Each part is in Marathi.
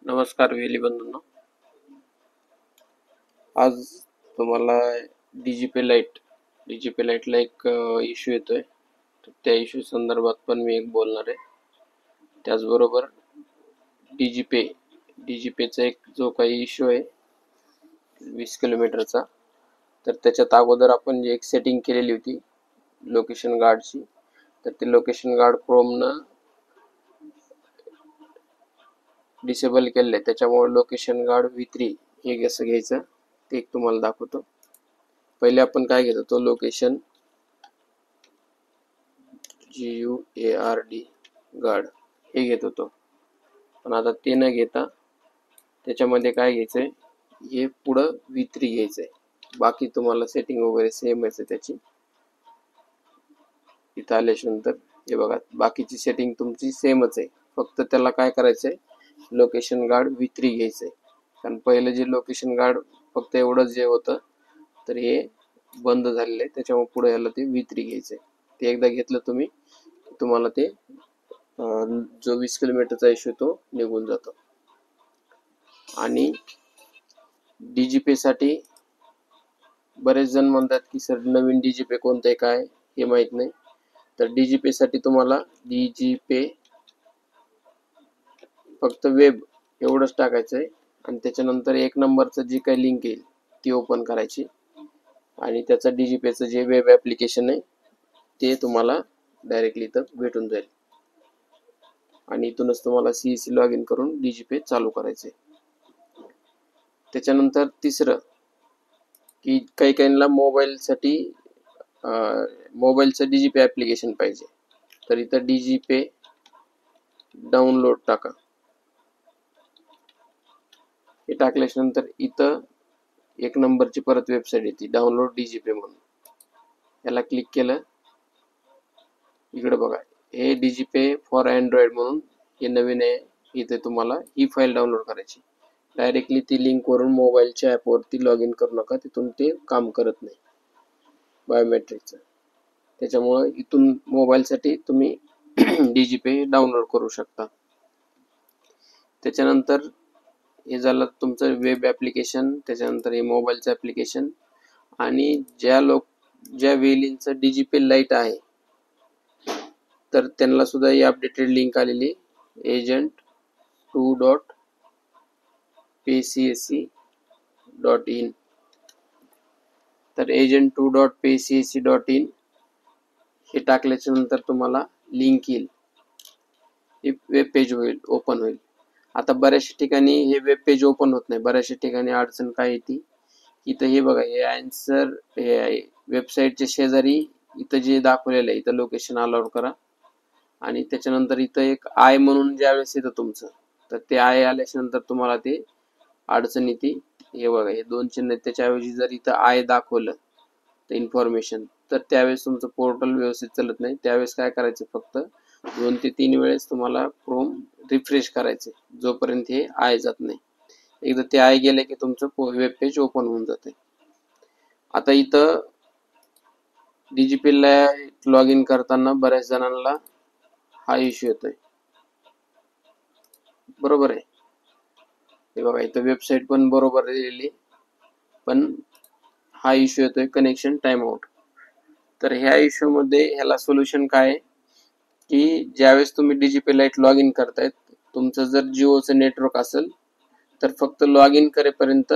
नमस्कार वेली बंधूंनो, आज तुम्हाला डीजीपी लाईटला एक इश्यू येतोय. तर त्या इश्यू संदर्भात पण मी एक बोलणार आहे. त्याचबरोबर डीजीपीचा एक जो काही इश्यू आहे 20 किलोमीटरचा, तर त्याच्यात अगोदर आपण जी एक सेटिंग केलेली होती लोकेशन गार्डची, तर ते लोकेशन गार्ड क्रोमनं डिसेबल केले. त्याच्यामुळे लोकेशन गार्ड V3 हे कसं घ्यायचं ते एक तुम्हाला दाखवतो. पहिले आपण काय घेतो, तो लोकेशन GUARD गार्ड हे घेत होतो. पण आता ते न घेता त्याच्यामध्ये काय घ्यायचंय, हे पुढं V3 घ्यायचंय. बाकी तुम्हाला सेटिंग वगैरे सेमच आहे त्याची. इथं आल्यानंतर हे बघा, बाकीची सेटिंग तुमची सेमच आहे. फक्त त्याला काय करायचंय, लोकेशन गार्ड V3 घ्यायचंय. कारण पहिलं जे लोकेशन गार्ड फक्त एवढंच जे होतं, तर हे बंद झालेलं आहे. त्याच्यामुळे पुढे याला ते V3 घ्यायचंय. ते एकदा घेतलं तुम्ही, तुम्हाला ते जो 20 किलोमीटरचा इश्यू तो निघून जातो. आणि डीजीपी साठी बरेच जण म्हणतात की सर नवीन डीजीपी कोणते काय हे माहित नाही. तर डीजीपी साठी तुम्हाला डीजीपी फक्त वेब एवढंच टाकायचं आहे आणि त्याच्यानंतर एक नंबरचं जी काही लिंक येईल ती ओपन करायची आणि त्याचा डीजीपीचं जे वेब ॲप्लिकेशन आहे ते तुम्हाला डायरेक्टली इथं भेटून जाईल. आणि इथूनच तुम्हाला CEC लॉग इन करून डीजीपी चालू करायचे. त्याच्यानंतर तिसरं की काही काहींना मोबाईलचं डीजीपी ॲप्लिकेशन पाहिजे. तर इथं डीजीपी डाउनलोड टाका. हे टाकल्यानंतर इथं एक नंबरची परत वेबसाईट येते डाउनलोड डीजीपी म्हणून. याला क्लिक केलं, इकडे बघा हे डीजीपी फॉर अँड्रॉइड म्हणून हे नवीन आहे. इथे तुम्हाला ही फाईल डाउनलोड करायची. डायरेक्टली ती लिंक वरून मोबाईलच्या ॲपवरती लॉग इन करू नका, तिथून ते काम करत नाही बायोमेट्रिकचं. त्याच्यामुळे इथून मोबाईलसाठी तुम्ही डीजीपी डाउनलोड करू शकता. त्याच्यानंतर हे झालं तुमचं वेब ॲप्लिकेशन. त्याच्यानंतर हे मोबाईलचं ॲप्लिकेशन. आणि ज्या वेलींचं डीजीपी लाईट आहे तर त्यांना सुद्धा ही अपडेटेड लिंक आलेली agent2.pcac.in. तर agent2.pcac.in हे टाकल्याच्या नंतर तुम्हाला लिंक येईल, हे वेब पेज ओपन होईल. आता बऱ्याचशा ठिकाणी हे वेब पेज ओपन होत नाही. बऱ्याचशा ठिकाणी अडचण काय येते, इथं हे बघा, हे आन्सर हे वेबसाईटच्या शेजारी इथं जे दाखवलेलं आहे, इथं लोकेशन अलाउड करा आणि त्याच्यानंतर इथं एक आय म्हणून ज्यावेळेस येतं तुमचं, तर ते आय आल्याच्या नंतर तुम्हाला ते अडचण येते. हे बघा, हे दोन चिन्ह आहेत, त्याच्याऐवजी जर इथं आय दाखवलं तर इन्फॉर्मेशन, तर त्यावेळेस तुमचं पोर्टल व्यवस्थित चालत नाही. त्यावेळेस काय करायचं, फक्त 2 ते 3 वेळेस तुम्हाला क्रोम रिफ्रेश करायचे जोपर्यंत हे आय जात नाही. एकदा ते आय गेले की तुमचं वेब पेज ओपन होऊन जाते. आता इथं डीजीपीला लॉग इन करताना बऱ्याच जणांना हा इश्यू येतोय, बरोबर आहे. हे बघा, इथं वेबसाईट पण बरोबर दिलेली, पण हा इश्यू येतोय कनेक्शन टाइम आउट. तर ह्या इश्यू मध्ये ह्याला सोल्युशन काय आहे की ज्यावेळेस तुम्ही डीजीपी लाईट लॉग इन करतायत, तुमचं जर जिओचं नेटवर्क असेल तर फक्त लॉग इन करेपर्यंत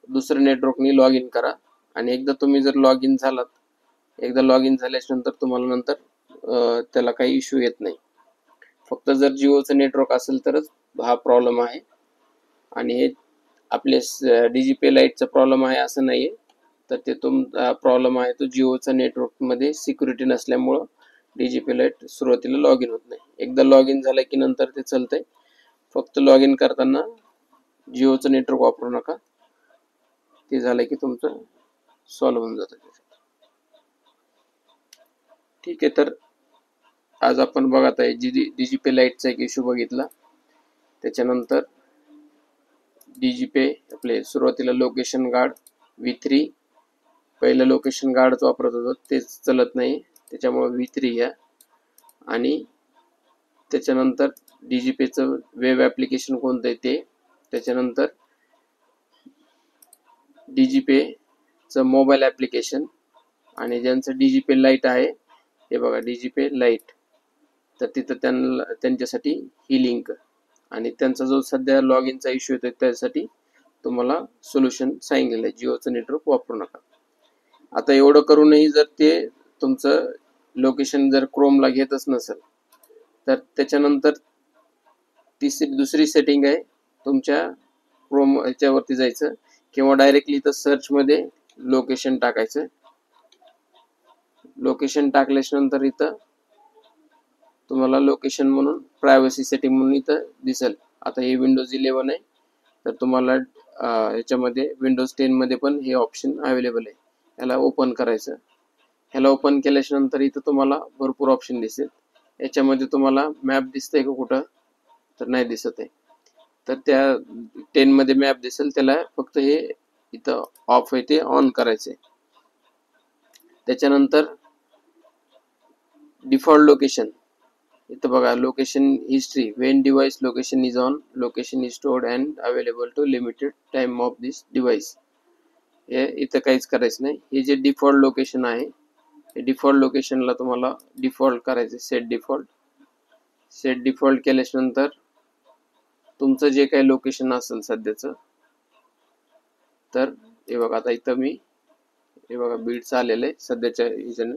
दुसऱ्या नेटवर्कनी लॉग इन करा. आणि एकदा तुम्ही जर लॉग इन झालात, एकदा लॉग इन झाल्याच्या नंतर तुम्हाला नंतर त्याला काही इश्यू येत नाही. फक्त जर जिओचं नेटवर्क असेल तरच हा प्रॉब्लेम आहे. आणि हे आपले डीजीपी लाईटचा प्रॉब्लेम आहे असं नाहीये. तर ते तुमचा प्रॉब्लेम आहे तो जिओचा नेटवर्कमध्ये सिक्युरिटी नसल्यामुळं डीजीपी लाईट सुरुवातीला लॉग इन होत नाही. एकदा लॉग इन झालं की नंतर ते चालतंय. फक्त लॉग इन करताना जिओचं नेटवर्क वापरू नका. ते झालं की तुमचं सॉल्व्ह होऊन जातं. ठीक आहे, तर आज आपण बघत आहे डीजीपी लाईटचा एक इश्यू बघितला. त्याच्यानंतर डीजीपी आपले सुरुवातीला लोकेशन गार्ड V3, पहिलं लोकेशन गार्डच वापरत होतो, तेच चालत नाही, त्याच्यामुळे V3 घ्या. आणि त्याच्यानंतर डीजीपेचं वेब ॲप्लिकेशन कोणतं आहे ते, त्याच्यानंतर डीजीपेचं मोबाईल ॲप्लिकेशन, आणि ज्यांचं डीजीपे लाईट आहे हे बघा डीजीपे लाईट, तर तिथं त्यांच्यासाठी ही लिंक, आणि त्यांचा जो सध्या लॉग इनचा इश्यू येतो त्यासाठी तुम्हाला सोल्युशन सांगितलेलं आहे, जिओचं नेटवर्क वापरू नका. आता एवढं करूनही जर ते तुमचं लोकेशन जर क्रोमला घेतच नसेल, तर त्याच्यानंतर दुसरी सेटिंग आहे, तुमच्या क्रोम ह्याच्यावरती जायचं किंवा डायरेक्टली इथं सर्चमध्ये लोकेशन टाकायचं. लोकेशन टाकल्याच्या नंतर इथं तुम्हाला लोकेशन म्हणून प्रायव्हसी सेटिंग म्हणून इथं दिसेल. आता हे विंडोज 11 आहे, तर तुम्हाला याच्यामध्ये विंडोज 10 मध्ये पण हे ऑप्शन अवेलेबल आहे. याला ओपन करायचं. ह्याला ओपन केल्याच्या नंतर इथं तुम्हाला भरपूर ऑप्शन दिसेल. याच्यामध्ये तुम्हाला मॅप दिसतंय का कुठं, तर नाही दिसत आहे. तर त्या 10 मध्ये मॅप दिसेल, त्याला फक्त हे इथं ऑफ आहे ते ऑन करायचे. त्याच्यानंतर डिफॉल्ट लोकेशन, इथं बघा location history, when device location is on, location is stored and available to limited time of this device. हे इथं काहीच करायचं नाही. हे जे डिफॉल्ट लोकेशन आहे, हे डिफॉल्ट लोकेशनला तुम्हाला डिफॉल्ट करायचं. सेट डिफॉल्ट केल्याच्या नंतर तुमचं जे काही लोकेशन असेल सध्याचं, तर हे बघा आता इथं मी हे बघा बीडचं आलेलं आहे सध्याच्या ह्याच्याने,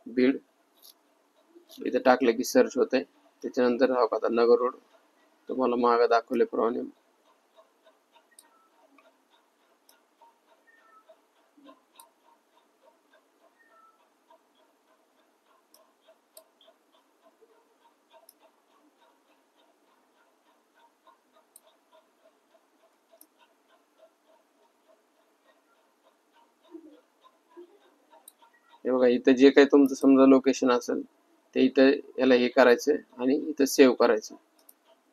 बीड इथं टाकलं की सर्च होत आहे. त्याच्यानंतर आता नगर रोड तुम्हाला मागं दाखवल्याप्रमाणे हे बघा इथं जे काही तुमचं समजा लोकेशन असेल ते इथं याला हे करायचं आणि इथं सेव्ह करायचं.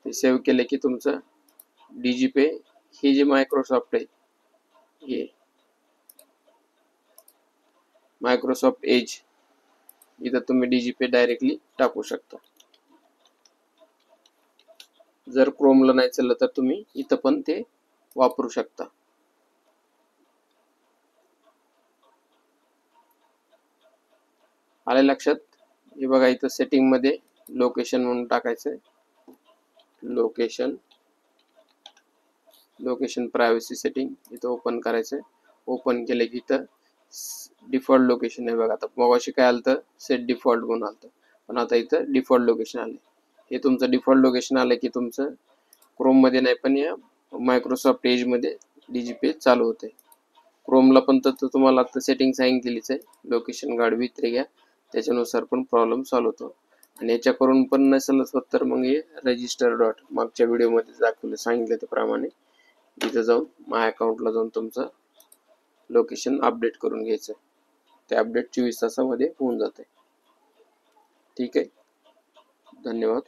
ते सेव्ह केलं की तुमचं डीजीपे हे जे मायक्रोसॉफ्ट आहे, हे मायक्रोसॉफ्ट एज, इथं तुम्ही डीजीपे डायरेक्टली टाकू शकता. जर क्रोमला नाही चाललं तर तुम्ही इथं पण ते वापरू शकता. आले लक्षात? हे बघा इथं सेटिंग मध्ये लोकेशन म्हणून टाकायचंय. लोकेशन प्रायव्हसी सेटिंग इथं ओपन करायचंय. ओपन केलं की इथं डिफॉल्ट लोकेशन आहे बघा. आता मगाशी काय आलं तर सेट डिफॉल्ट म्हणून आलं, पण आता इथं डिफॉल्ट लोकेशन आले. हे तुमचं डिफॉल्ट लोकेशन आलं की तुमचं क्रोम मध्ये नाही पण या मायक्रोसॉफ्ट एज मध्ये डीजीपे चालू होते. क्रोमला पण तर तुम्हाला आता सेटिंग सांगितलेलीच आहे, लोकेशन गार्ड विथ घ्या, त्याच्यानुसार पण प्रॉब्लेम सॉल्व्ह होतो. आणि याच्याकडून पण नसेलच होत तर मग हे रजिस्टर डॉट मागच्या व्हिडिओमध्ये दाखवलं सांगितलं त्याप्रमाणे तिथं जाऊन माय अकाउंटला जाऊन तुमचं लोकेशन अपडेट करून घ्यायचं. ते अपडेट 24 तासामध्ये होऊन जाते. ठीक आहे, धन्यवाद.